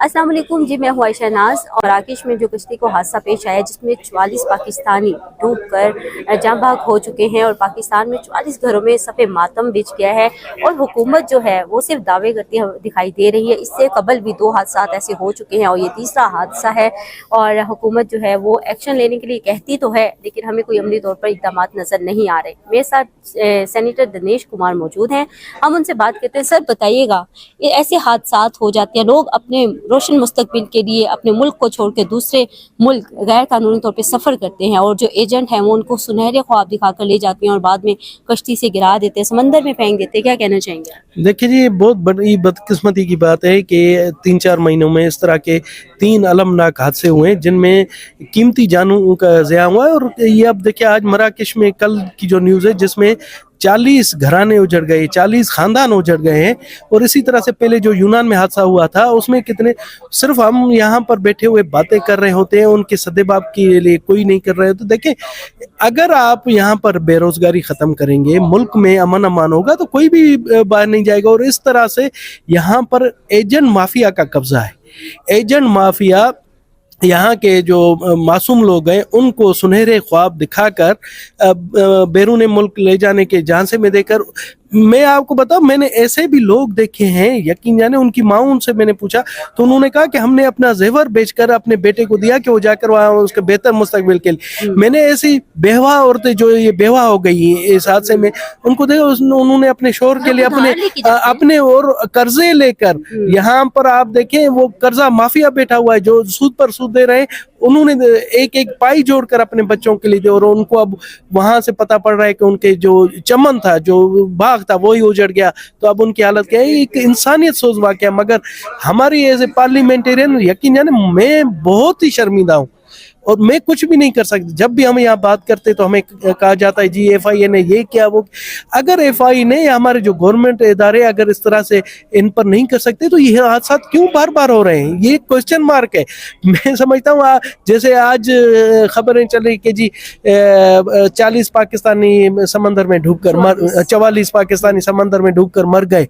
अस्सलाम वालेकुम जी, मैं हूँ आयशा नाज। और आकिश में जो कश्ती को हादसा पेश आया जिसमें 44 पाकिस्तानी डूब कर जाँ भाग हो चुके हैं और पाकिस्तान में 44 घरों में सफ़े मातम बिछ गया है और हुकूमत जो है वो सिर्फ दावे करती दिखाई दे रही है। इससे कबल भी 2 हादसा ऐसे हो चुके हैं और ये तीसरा हादसा है और हुकूमत जो है वो एक्शन लेने के लिए कहती तो है लेकिन हमें कोई अमली तौर पर इक़दामात नज़र नहीं आ रहे। मेरे साथ सेनेटर दिनेश कुमार मौजूद हैं, हम उनसे बात करते हैं। सर बताइएगा, ऐसे हादसा हो जाते हैं, लोग अपने रोशन मुस्तकबिल के लिए अपने मुल्क को छोड़ के दूसरे मुल्क गैर कानूनी तौर पे सफ़र करते हैं और जो एजेंट हैं वो उनको सुनहरे ख्वाब दिखाकर ले जाते हैं और बाद में कश्ती से गिरा देते हैं, समंदर में फेंक देते हैं। क्या कहना चाहेंगे? देखिए जी, बहुत बड़ी बदकिस्मती की बात है कि 3-4 महीनों में इस तरह के 3 अलमनाक हादसे हुए हैं जिनमें कीमती जानों का ज़िया हुआ है। और ये अब देखिए, आज मराकश में कल की जो न्यूज़ है जिसमें 40 घराने उजड़ गए, 40 खानदान उजड़ गए हैं। और इसी तरह से पहले जो यूनान में हादसा हुआ था उसमें कितने, सिर्फ हम यहाँ पर बैठे हुए बातें कर रहे होते हैं, उनके सदेबाब के लिए कोई नहीं कर रहे हो। तो देखिए, अगर आप यहाँ पर बेरोजगारी खत्म करेंगे, मुल्क में अमन अमान होगा तो कोई भी बाहर नहीं जाएगा। और इस तरह से यहाँ पर एजेंट माफिया का कब्जा है। एजेंट माफिया यहाँ के जो मासूम लोग हैं उनको सुनहरे ख्वाब दिखाकर बैरून मुल्क ले जाने के झांसे में देकर, मैं आपको बताऊं, मैंने ऐसे भी लोग देखे हैं, यकीन जाने उनकी माँ से मैंने पूछा तो उन्होंने कहा कि हमने अपना जेवर बेचकर अपने बेटे को दिया कि वो जाकर वहाँ उसके बेहतर मुस्तकबिल के लिए। मैंने ऐसी बेवा औरतें जो ये बेवा हो गई इस हादसे में, उनको देखा, उन्होंने अपने शोहर के लिए अपने और कर्जे लेकर, यहाँ पर आप देखें वो कर्जा माफिया बैठा हुआ है जो सूद पर सूद दे रहे हैं। उन्होंने एक एक पाई जोड़कर अपने बच्चों के लिए दे, और उनको अब वहां से पता पड़ रहा है कि उनके जो चमन था, जो बाग था, वही उजड़ गया। तो अब उनकी हालत क्या है? एक इंसानियत सोच वाक़या। मगर हमारी एज ए पार्लियामेंटेरियन, यकीन जाने मैं बहुत ही शर्मिंदा हूँ और मैं कुछ भी नहीं कर सकती। जब भी हम यहाँ बात करते तो हमें कहा जाता है जी FIA ने ये किया वो। अगर FIA ने या हमारे जो गवर्नमेंट इदारे अगर इस तरह से इन पर नहीं कर सकते तो ये हादसा क्यों बार बार हो रहे हैं? ये क्वेश्चन मार्क है। मैं समझता हूँ जैसे आज खबरें चल रही कि जी 40 पाकिस्तानी समंदर में डूबकर 44 पाकिस्तानी समंदर में डूबकर मर गए।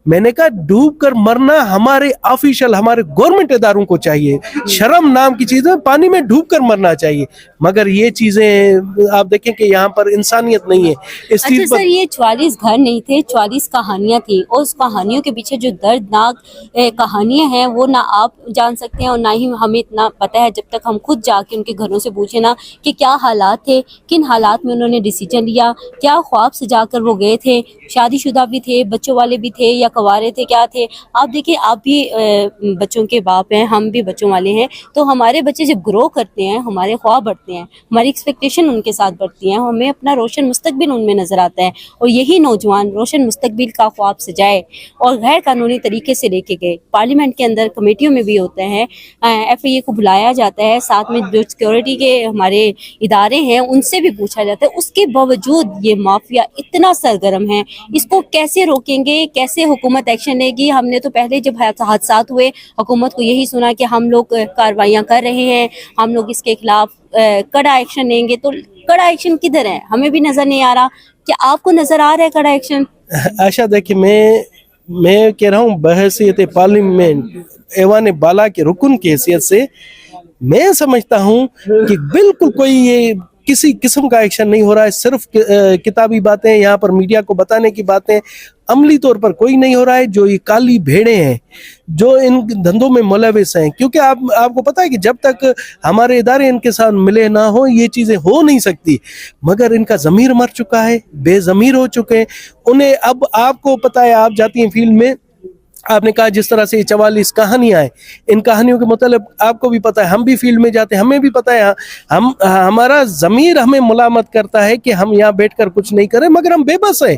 मैंने कहा, डूब कर मरना हमारे ऑफिशियल, हमारे गवर्नमेंट इदारों को चाहिए। शर्म नाम की चीज है, पानी में डूब कर मरना चाहिए। मगर ये चीजें आप देखें कि यहाँ पर इंसानियत नहीं है इस चीज पर। सर, ये 44 घर नहीं थे, 44 कहानियां थी और उस कहानियों के पीछे जो दर्दनाक कहानियां हैं वो ना आप जान सकते हैं और ना ही हमें इतना पता है जब तक हम खुद जाके उनके घरों से पूछे ना कि क्या हालात थे, किन हालात में उन्होंने डिसीजन लिया, क्या ख्वाब सजाकर वो गए थे, शादीशुदा भी थे, बच्चों वाले भी थे या कवारे थे, क्या थे। आप देखिए, आप भी बच्चों के बाप हैं, हम भी बच्चों वाले हैं। तो हमारे बच्चे जब ग्रो करते हैं, हमारे ख्वाब बढ़ते हैं, हमारी एक्सपेक्टेशन उनके साथ बढ़ती हैं, हमें अपना रोशन मुस्तकबिल उनमें नजर आता है। और यही नौजवान रोशन मुस्तकबिल का ख्वाब सजाए और गैर कानूनी तरीके से लेके गए। पार्लियामेंट के अंदर कमेटियों में भी होते हैं, FIA को बुलाया जाता है, साथ में जो सिक्योरिटी के हमारे इदारे हैं उनसे भी पूछा जाता है। उसके बावजूद ये माफिया इतना सरगर्म है, इसको कैसे रोकेंगे, कैसे हुकूमत एक्शन लेगी? हमने तो पहले जब हादसा हुए हुकूमत को यही सुना कि हम लोग कार्रवाइयाँ कर रहे हैं, हम लोग इसके खिलाफ कड़ा एक्शन लेंगे। तो कड़ा एक्शन किधर है? हमें भी नजर नहीं आ रहा। क्या आपको नजर आ रहा है कड़ा एक्शन? आशा, देखिए, मैं कह रहा हूँ बहैसियत पार्लियामेंट ऐवान बाला के रुकन की हैसियत से मैं समझता हूँ कि बिल्कुल कोई ये किसी किस्म का एक्शन नहीं हो रहा है। सिर्फ किताबी बातें, यहाँ पर मीडिया को बताने की बातें, अमली तौर पर कोई नहीं हो रहा है। जो ये काली भेड़ें हैं जो इन धंधों में मुलविस हैं, क्योंकि आपको पता है कि जब तक हमारे इदारे इनके साथ मिले ना हो ये चीजें हो नहीं सकती। मगर इनका ज़मीर मर चुका है, बेज़मीर हो चुके हैं उन्हें। अब आपको पता है, आप जाती हैं फील्ड में, आपने कहा जिस तरह से 44 कहानियां हैं, इन कहानियों के मतलब आपको भी पता है, हम भी फील्ड में जाते हैं, हमें भी पता है, हमारा ज़मीर हमें मुलामत करता है कि हम यहाँ बैठकर कुछ नहीं करें, मगर हम बेबस हैं।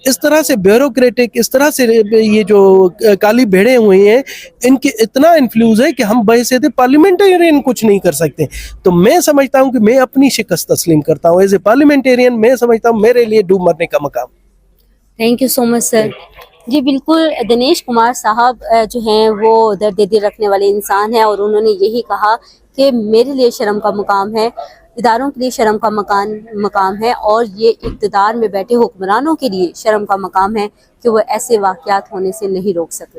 इस तरह से ब्यूरोक्रेटिक, इस तरह से ये जो काली भेड़े हुई हैं, इनके इतना इन्फ्लुएंस है कि हम बहैसियत पार्लियामेंटेरियन कुछ नहीं कर सकते। तो मैं समझता हूँ कि मैं अपनी शिकस्त तस्लीम करता हूँ। एज ए पार्लियामेंटेरियन मैं समझता हूँ मेरे लिए डूब मरने का मकाम। Thank you so much sir. जी बिल्कुल, दिनेश कुमार साहब जो हैं वो दर्द दिल रखने वाले इंसान हैं और उन्होंने यही कहा कि मेरे लिए शर्म का मुकाम है, इदारों के लिए शर्म का मकाम है और ये इक़्तिदार में बैठे हुक्मरानों के लिए शर्म का मकाम है कि वो ऐसे वाक़यात होने से नहीं रोक सकते।